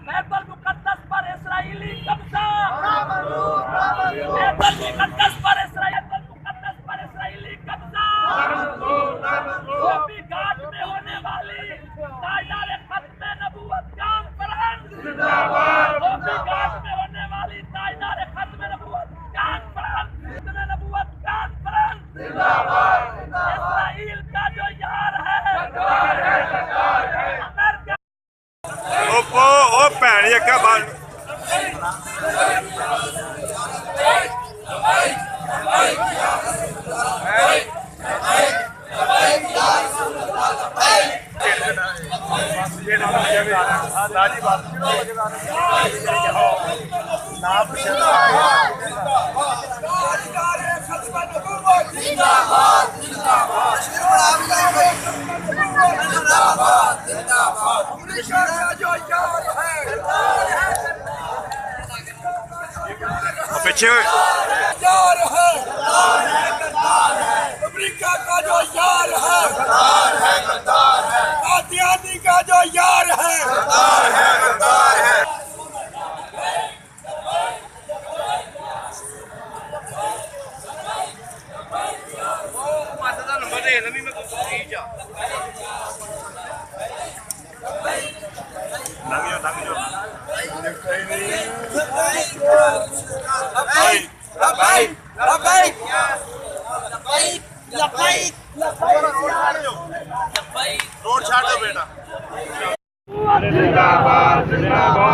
बैतुल मुक़द्दस पर इस्राईली कब्जा, बैतुल मुक़द्दस पर इस्राईली कब्जा, गोपी घाट में होने वाली ताजदार खत्मे नबूवत कॉन्फ्रेंस, गोपी घाट में होने वाली ताजदार खत्मे नबूवत कॉन्फ्रेंस, इस्राइल का जो यार है, ओ भैन क्या बात पीछे यार है, अमेरिका का जो यार है, कादियानी का जो यार है, रोड छाड़ दो बेटा।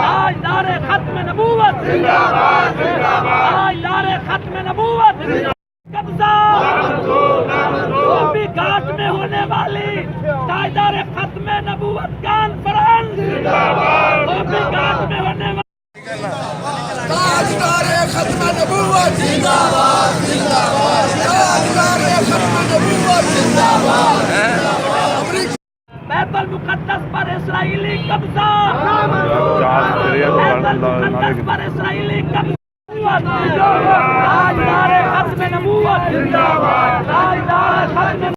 ताजदार खत्मे नबूवत, ताजदार खत्मे नबूवत कब्जा, गोपी घाट में होने वाली ताजदार खत्मे नबूवत कॉन्फ्रेंस, गोपी घाट में होने वाली ताजदार खत्मे नबूवत जिंदाबाद, जिंदाबाद, ताजदार खत्मे नबूवत जिंदाबाद, बैतुल मुक़द्दस पर इस्राईली कब्जा, बैतुल मुक़द्दस पर इस्राईली कब्जा, ताजदार खत्मे नबूवत जिंदाबाद, ताजदार खत्मे